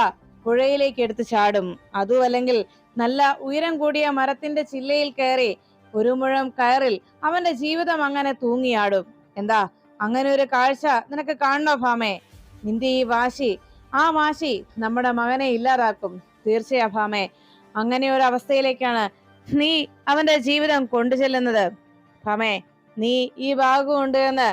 പുഴയിലേക്ക് എടുത്ത് ചാടും, അതുമല്ലെങ്കിൽ നല്ല ഉയരം കൂടിയ മരത്തിന്റെ ചില്ലയിൽ കയറി ഒരു മുഴം കയറിൽ അവന്റെ ജീവിതം അങ്ങനെ തൂങ്ങിയാടും. എന്താ, അങ്ങനെ ഒരു കാഴ്ച നിനക്ക് കാണണോ ഭാമേ? നിന്റെ ഈ വാശി, ആ വാശി നമ്മുടെ മകനെ ഇല്ലാതാക്കും, തീർച്ചയാ ഭാമേ, അങ്ങനെ ഒരു അവസ്ഥയിലേക്കാണ് നീ അവന്റെ ജീവിതം കൊണ്ടു ചെല്ലുന്നത്. ഭാമേ നീ ഈ ബാഗ് കൊണ്ട് എന്ന്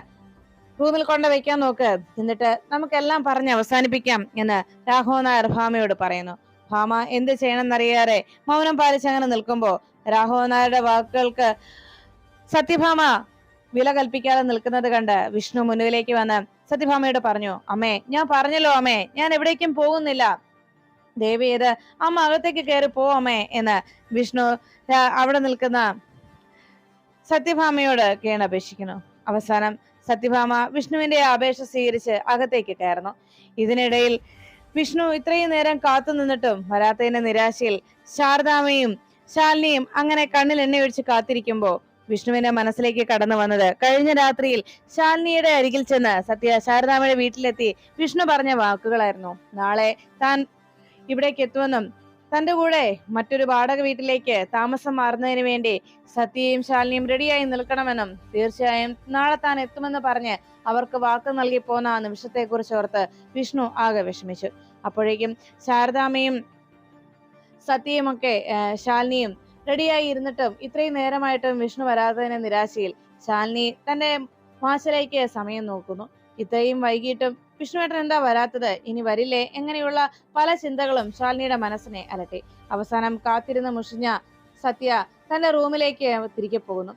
റൂമിൽ കൊണ്ട് വെക്കാൻ നോക്ക്, എന്നിട്ട് നമുക്കെല്ലാം പറഞ്ഞ് അവസാനിപ്പിക്കാം എന്ന് രാഘവൻ നായർ ഭാമയോട് പറയുന്നു. ഭാമ എന്ത് ചെയ്യണമെന്നറിയാതെ മൗനം പാലിച്ചങ്ങനെ നിൽക്കുമ്പോ രാഘവൻ നായരുടെ വാക്കുകൾക്ക് സത്യഭാമ വില കൽപ്പിക്കാതെ നിൽക്കുന്നത് കണ്ട് വിഷ്ണു മുന്നിലേക്ക് വന്ന് സത്യഭാമയോട് പറഞ്ഞു, അമ്മേ ഞാൻ പറഞ്ഞല്ലോ അമ്മേ, ഞാൻ എവിടേക്കും പോകുന്നില്ല, ദേവി ഇത് അമ്മ അകത്തേക്ക് കയറി പോവമ്മേ എന്ന് വിഷ്ണു അവിടെ നിൽക്കുന്ന സത്യഭാമയോട് കേണപേക്ഷിക്കുന്നു. അവസാനം സത്യഭാമ വിഷ്ണുവിന്റെ അപേക്ഷ സ്വീകരിച്ച് അകത്തേക്ക് കയറുന്നു. ഇതിനിടയിൽ വിഷ്ണു ഇത്രയും നേരം കാത്തു നിന്നിട്ടും വരാത്തതിന്റെ നിരാശയിൽ ശാരദാമ്മയും ശാലിനിയും അങ്ങനെ കണ്ണിൽ എണ്ണയൊഴിച്ച് കാത്തിരിക്കുമ്പോ വിഷ്ണുവിന്റെ മനസ്സിലേക്ക് കടന്നു വന്നത്. കഴിഞ്ഞ രാത്രിയിൽ ശാലിനിയുടെ അരികിൽ ചെന്ന് സത്യ ശാരദാമ്മയുടെ വീട്ടിലെത്തി വിഷ്ണു പറഞ്ഞ വാക്കുകളായിരുന്നു. നാളെ താൻ ഇവിടേക്ക് എത്തുമെന്നും തന്റെ കൂടെ മറ്റൊരു വാടക വീട്ടിലേക്ക് താമസം മാറുന്നതിന് വേണ്ടി സത്യയും ശാലിനിയും റെഡിയായി നിൽക്കണമെന്നും തീർച്ചയായും നാളെ താൻ എത്തുമെന്ന് പറഞ്ഞ് അവർക്ക് വാക്ക് നൽകി പോന്ന ആ നിമിഷത്തെ കുറിച്ച് ഓർത്ത് വിഷ്ണു ആകെ വിഷമിച്ചു. അപ്പോഴേക്കും ശാരദാമ്മയും സത്യയുമൊക്കെ ശാലിനിയും റെഡിയായി ഇരുന്നിട്ടും ഇത്രയും നേരമായിട്ടും വിഷ്ണു വരാത്തതിന് നിരാശയിൽ ശാലിനി തന്റെ വാച്ചിലേക്ക് സമയം നോക്കുന്നു. ഇത്രയും വൈകിട്ടും വിഷ്ണുവേട്ടൻ എന്താ വരാത്തത്, ഇനി വരില്ലേ, എങ്ങനെയുള്ള പല ചിന്തകളും ശാലിനിയുടെ മനസ്സിനെ അലട്ടി. അവസാനം കാത്തിരുന്ന് മുഷിഞ്ഞ സത്യ തന്റെ റൂമിലേക്ക് തിരികെ പോകുന്നു.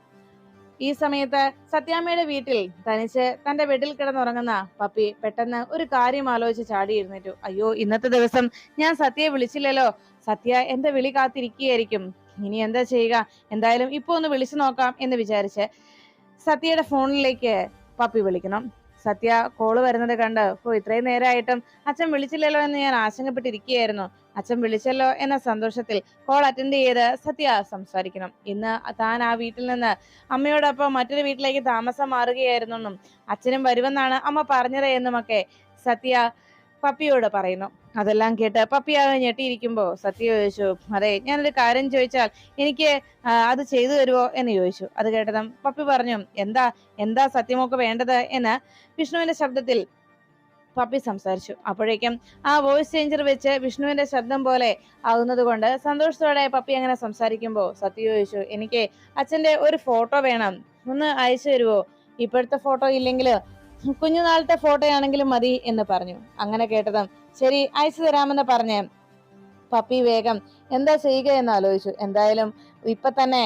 ഈ സമയത്ത് സത്യാമ്മയുടെ വീട്ടിൽ തനിച്ച് തന്റെ ബെഡിൽ കിടന്നുറങ്ങുന്ന പപ്പി പെട്ടെന്ന് ഒരു കാര്യം ആലോചിച്ച് ചാടി എഴുന്നേറ്റു. അയ്യോ, ഇന്നത്തെ ദിവസം ഞാൻ സത്യയെ വിളിച്ചില്ലല്ലോ, സത്യ എന്റെ വിളി കാത്തിരിക്കുകയായിരിക്കും, ഇനി എന്താ ചെയ്യുക, എന്തായാലും ഇപ്പൊ ഒന്ന് വിളിച്ചു നോക്കാം എന്ന് വിചാരിച്ച് സത്യയുടെ ഫോണിലേക്ക് പപ്പി വിളിക്കണം. സത്യ കോള് വരുന്നത് കണ്ട്, ഇത്രയും നേരമായിട്ടും അച്ഛൻ വിളിച്ചില്ലല്ലോ എന്ന് ഞാൻ ആശങ്കപ്പെട്ടിരിക്കുകയായിരുന്നു. അച്ഛൻ വിളിച്ചല്ലോ എന്ന സന്തോഷത്തിൽ കോൾ അറ്റൻഡ് ചെയ്ത് സത്യ സംസാരിക്കണം. ഇന്ന് താൻ ആ വീട്ടിൽ നിന്ന് അമ്മയോടൊപ്പം മറ്റൊരു വീട്ടിലേക്ക് താമസം മാറുകയായിരുന്നെന്നും അച്ഛനും വരുമെന്നാണ് അമ്മ പറഞ്ഞത് എന്നുമൊക്കെ സത്യ പപ്പിയോട് പറയുന്നു. അതെല്ലാം കേട്ട് പപ്പിയാകെ ഞെട്ടിയിരിക്കുമ്പോ സത്യ ചോദിച്ചു, അതെ, ഞാനൊരു കാര്യം ചോദിച്ചാൽ എനിക്ക് അത് ചെയ്തു തരുമോ എന്ന് ചോദിച്ചു. അത് കേട്ടതും പപ്പി പറഞ്ഞു, എന്താ എന്താ സത്യമൊക്കെ വേണ്ടത് എന്ന് വിഷ്ണുവിന്റെ ശബ്ദത്തിൽ പപ്പി സംസാരിച്ചു. അപ്പോഴേക്കും ആ വോയിസ് ചേഞ്ചർ വെച്ച് വിഷ്ണുവിന്റെ ശബ്ദം പോലെ ആകുന്നത് കൊണ്ട് സന്തോഷത്തോടെ പപ്പി അങ്ങനെ സംസാരിക്കുമ്പോ സത്യ ചോദിച്ചു, എനിക്ക് അച്ഛന്റെ ഒരു ഫോട്ടോ വേണം, ഒന്ന് അയച്ചു തരുമോ, ഇപ്പോഴത്തെ ഫോട്ടോ ഇല്ലെങ്കിൽ കുഞ്ഞുനാളത്തെ ഫോട്ടോ ആണെങ്കിലും മതി എന്ന് പറഞ്ഞു. അങ്ങനെ കേട്ടതും ശരി, അയച്ചു തരാമെന്ന് പറഞ്ഞ് പപ്പി വേഗം എന്താ ചെയ്യുക എന്ന് ആലോചിച്ചു. എന്തായാലും ഇപ്പൊ തന്നെ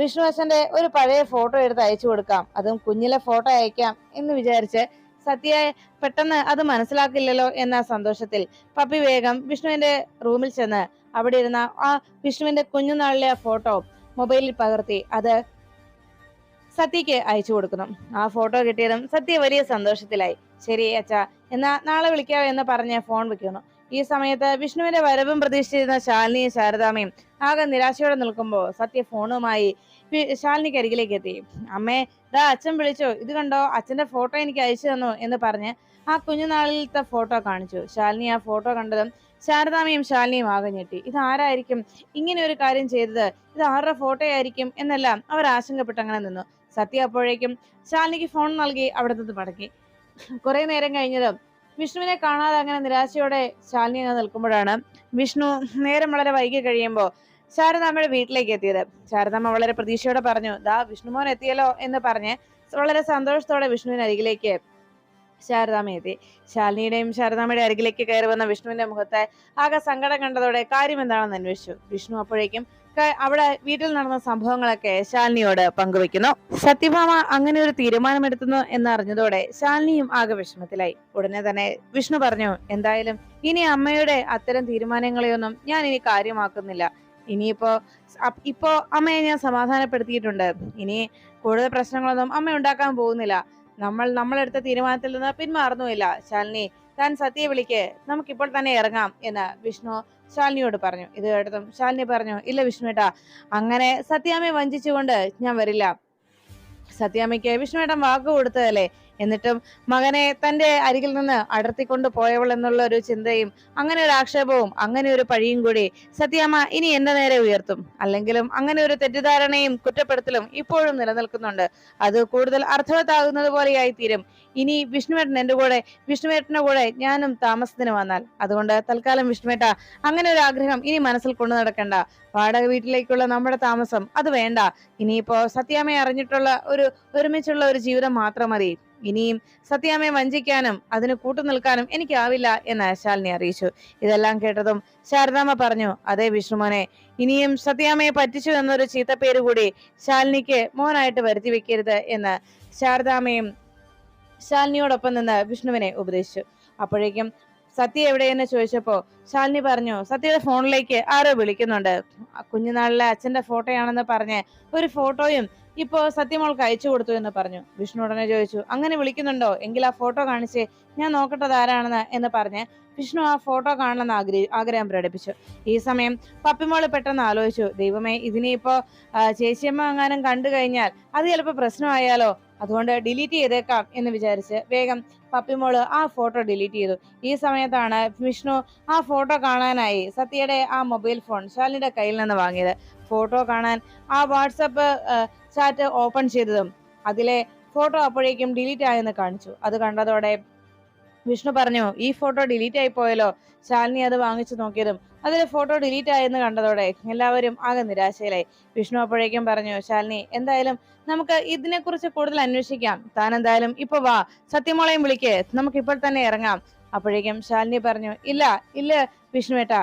വിഷ്ണു അച്ഛന്റെ ഒരു പഴയ ഫോട്ടോ എടുത്ത് അയച്ചു കൊടുക്കാം, അതും കുഞ്ഞിലെ ഫോട്ടോ അയക്കാം എന്ന് വിചാരിച്ച് സത്യയെ പെട്ടെന്ന് അത് മനസ്സിലാക്കില്ലല്ലോ എന്ന സന്തോഷത്തിൽ പപ്പി വേഗം വിഷ്ണുവിന്റെ റൂമിൽ ചെന്ന് അവിടെ ഇരുന്ന ആ വിഷ്ണുവിന്റെ കുഞ്ഞുനാളിലെ ഫോട്ടോ മൊബൈലിൽ പകർത്തി അത് സത്യക്ക് അയച്ചു കൊടുക്കുന്നു. ആ ഫോട്ടോ കിട്ടിയതും സത്യ വലിയ സന്തോഷത്തിലായി. ശരി അച്ഛാ, എന്നാ നാളെ വിളിക്കാവോ എന്ന് പറഞ്ഞ് ഫോൺ വെക്കുന്നു. ഈ സമയത്ത് വിഷ്ണുവിന്റെ വരവും പ്രതീക്ഷിച്ചിരുന്ന ശാലിനിയും ശാരദാമ്മയും ആകെ നിരാശയോടെ നിൽക്കുമ്പോൾ സത്യ ഫോണുമായി ശാലിനിക്ക് അരികിലേക്ക് എത്തി. അമ്മേ, ദാ അച്ഛൻ വിളിച്ചോ, ഇത് കണ്ടോ, അച്ഛന്റെ ഫോട്ടോ എനിക്ക് അയച്ചു തന്നു എന്ന് പറഞ്ഞ് ആ കുഞ്ഞുനാളിലത്തെ ഫോട്ടോ കാണിച്ചു. ശാലിനി ആ ഫോട്ടോ കണ്ടതും ശാരദാമ്മയും ശാലിനിയും ആകെ ഞെട്ടി. ഇത് ആരായിരിക്കും ഇങ്ങനെ ഒരു കാര്യം ചെയ്തത്, ഇത് ആരുടെ ഫോട്ടോ ആയിരിക്കും എന്നെല്ലാം അവർ ആശങ്കപ്പെട്ട് അങ്ങനെ നിന്നു. സത്യ അപ്പോഴേക്കും ശാലിനിക്ക് ഫോൺ നൽകി അവിടെ നിന്ന് മടങ്ങി. കുറെ നേരം കഴിഞ്ഞതും വിഷ്ണുവിനെ കാണാതെ അങ്ങനെ നിരാശയോടെ ശാലിനി നിൽക്കുമ്പോഴാണ് വിഷ്ണു നേരം വളരെ വൈകി കഴിയുമ്പോൾ ശാരദാമ്മയുടെ വീട്ടിലേക്ക് എത്തിയത്. ശാരദാമ്മ വളരെ പ്രതീക്ഷയോടെ പറഞ്ഞു, ദാ വിഷ്ണുമോൻ എത്തിയല്ലോ എന്ന് പറഞ്ഞ് വളരെ സന്തോഷത്തോടെ വിഷ്ണുവിന് അരികിലേക്ക് ശാരദാമ്മ എത്തി. ശാലിനിയുടെയും ശാരദാമ്മയുടെ അരികിലേക്ക് കയറി വന്ന വിഷ്ണുവിന്റെ മുഖത്ത് ആകെ സങ്കടം കണ്ടതോടെ കാര്യം എന്താണെന്ന് അന്വേഷിച്ചു. വിഷ്ണു അപ്പോഴേക്കും അവിടെ വീട്ടിൽ നടന്ന സംഭവങ്ങളൊക്കെ ശാലിനിയോട് പങ്കുവെക്കുന്നു. സത്യഭാമ അങ്ങനെ ഒരു തീരുമാനമെടുത്തുന്നു എന്നറിഞ്ഞതോടെ ശാലിനിയും ആകെ വിഷമത്തിലായി. ഉടനെ തന്നെ വിഷ്ണു പറഞ്ഞു, എന്തായാലും ഇനി അമ്മയുടെ അത്തരം തീരുമാനങ്ങളെയൊന്നും ഞാൻ ഇനി കാര്യമാക്കുന്നില്ല. ഇപ്പോ അമ്മയെ ഞാൻ സമാധാനപ്പെടുത്തിയിട്ടുണ്ട്. ഇനി കൂടുതൽ പ്രശ്നങ്ങളൊന്നും അമ്മ ഉണ്ടാക്കാൻ പോകുന്നില്ല. നമ്മളെടുത്ത തീരുമാനത്തിൽ നിന്ന് പിന്മാറുന്നുമില്ല. ശാലിനി, താൻ സത്യയെ വിളിക്ക്, നമുക്കിപ്പോൾ തന്നെ ഇറങ്ങാം എന്ന് വിഷ്ണു ശാലിനിയോട് പറഞ്ഞു. ഇത് കേട്ടതും ശാലിനി പറഞ്ഞു, ഇല്ല വിഷ്ണുവേട്ടാ, അങ്ങനെ സത്യാമ്മയെ വഞ്ചിച്ചുകൊണ്ട് ഞാൻ വരില്ല. സത്യാമ്മയ്ക്ക് വിഷ്ണുവേട്ടൻ വാക്ക് കൊടുത്തതല്ലേ, എന്നിട്ടും മകനെ തന്റെ അരികിൽ നിന്ന് അടർത്തിക്കൊണ്ട് പോയവൾ എന്നുള്ള ഒരു ചിന്തയും അങ്ങനെ ഒരു ആക്ഷേപവും അങ്ങനെ ഒരു പഴിയും കൂടി സത്യാമ്മ ഇനി എന്റെ നേരെ ഉയർത്തും. അല്ലെങ്കിലും അങ്ങനെ ഒരു തെറ്റിദ്ധാരണയും കുറ്റപ്പെടുത്തലും ഇപ്പോഴും നിലനിൽക്കുന്നുണ്ട്. അത് കൂടുതൽ അർത്ഥവത്താകുന്നത് പോലെയായി തീരും ഇനി വിഷ്ണുവേട്ടന്റെ കൂടെ ഞാനും താമസത്തിന് വന്നാൽ. അതുകൊണ്ട് തൽക്കാലം വിഷ്ണുവേട്ട അങ്ങനെ ഒരു ആഗ്രഹം ഇനി മനസ്സിൽ കൊണ്ടു നടക്കണ്ട. വാടക വീട്ടിലേക്കുള്ള നമ്മുടെ താമസം അത് വേണ്ട. ഇനിയിപ്പോ സത്യാമ്മയെ അറിഞ്ഞിട്ടുള്ള ഒരുമിച്ചുള്ള ഒരു ജീവിതം മാത്രം മതി. ഇനിയും സത്യാമ്മയെ വഞ്ചിക്കാനും അതിന് കൂട്ടുനിൽക്കാനും എനിക്കാവില്ല എന്ന് ശാലിനി അറിയിച്ചു. ഇതെല്ലാം കേട്ടതും ശാരദാമ്മ പറഞ്ഞു, അതെ വിഷ്ണുമോനെ, ഇനിയും സത്യാമ്മയെ പറ്റിച്ചു എന്നൊരു ചീത്തപ്പേര് കൂടി ശാലിനിക്ക് മോനായിട്ട് വരുത്തി വെക്കരുത് എന്ന് ശാരദാമ്മയും ശാലിനിയോടൊപ്പം നിന്ന് വിഷ്ണുവിനെ ഉപദേശിച്ചു. അപ്പോഴേക്കും സത്യ എവിടെയെന്ന് ചോദിച്ചപ്പോ ശാലിനി പറഞ്ഞു, സത്യയുടെ ഫോണിലേക്ക് ആരോ വിളിക്കുന്നുണ്ട്. കുഞ്ഞുനാളിലെ അച്ഛന്റെ ഫോട്ടോയാണെന്ന് പറഞ്ഞ് ഒരു ഫോട്ടോയും ഇപ്പോ സത്യമോൾക്ക് അയച്ചു കൊടുത്തു എന്ന് പറഞ്ഞു. വിഷ്ണു ഉടനെ ചോദിച്ചു, അങ്ങനെ വിളിക്കുന്നുണ്ടോ? എങ്കിൽ ആ ഫോട്ടോ കാണിച്ച് ഞാൻ നോക്കട്ടത് ആരാണെന്ന് എന്ന് പറഞ്ഞ് വിഷ്ണു ആ ഫോട്ടോ കാണണമെന്ന് ആഗ്രഹം പ്രകടിപ്പിച്ചു. ഈ സമയം പപ്പിമോള് പെട്ടെന്ന് ആലോചിച്ചു, ദൈവമേ, ഇതിനിപ്പോ ചേച്ചിയമ്മ എങ്ങാനും കണ്ടു കഴിഞ്ഞാൽ അത് ചിലപ്പോ പ്രശ്നമായാലോ, അതുകൊണ്ട് ഡിലീറ്റ് ചെയ്തേക്കാം എന്ന് വിചാരിച്ച് വേഗം പപ്പിമോള് ആ ഫോട്ടോ ഡിലീറ്റ് ചെയ്തു. ഈ സമയത്താണ് വിഷ്ണു ആ ഫോട്ടോ കാണാനായി സത്യയുടെ ആ മൊബൈൽ ഫോൺ ശാലിനിയുടെ കയ്യിൽ നിന്ന് വാങ്ങിയത്. ഫോട്ടോ കാണാൻ ആ വാട്സപ്പ് ചാറ്റ് ഓപ്പൺ ചെയ്തതും അതിലെ ഫോട്ടോ അപ്പോഴേക്കും ഡിലീറ്റ് ആയെന്ന് കാണിച്ചു. അത് കണ്ടതോടെ വിഷ്ണു പറഞ്ഞു, ഈ ഫോട്ടോ ഡിലീറ്റ് ആയി പോയല്ലോ. ശാലിനി അത് വാങ്ങിച്ചു നോക്കിയതും അതിലെ ഫോട്ടോ ഡിലീറ്റ് ആയെന്ന് കണ്ടതോടെ എല്ലാവരും ആകെ നിരാശയിലായി. വിഷ്ണു അപ്പോഴേക്കും പറഞ്ഞു, ശാലിനി, എന്തായാലും നമുക്ക് ഇതിനെക്കുറിച്ച് കൂടുതൽ അന്വേഷിക്കാം. താൻ എന്തായാലും ഇപ്പൊ വാ, സത്യമോളെയും വിളിക്ക്, നമുക്ക് ഇപ്പോൾ തന്നെ ഇറങ്ങാം. അപ്പോഴേക്കും ശാലിനി പറഞ്ഞു, ഇല്ല ഇല്ല വിഷ്ണുവേട്ടാ,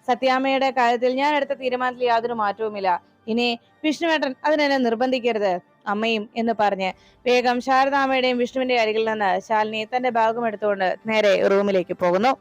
സത്യാമ്മയുടെ കാര്യത്തിൽ ഞാൻ എടുത്ത തീരുമാനത്തിൽ യാതൊരു മാറ്റവുമില്ല. ഇനി വിഷ്ണുവേട്ടൻ അതിനെന്നെ നിർബന്ധിക്കരുത് അമ്മയും എന്ന് പറഞ്ഞ് വേഗം ശാരദാമ്മയുടെയും വിഷ്ണുവിന്റെ അരികിൽ നിന്ന് ശാലിനി തന്റെ ബാഗും എടുത്തുകൊണ്ട് നേരെ റൂമിലേക്ക് പോകുന്നു.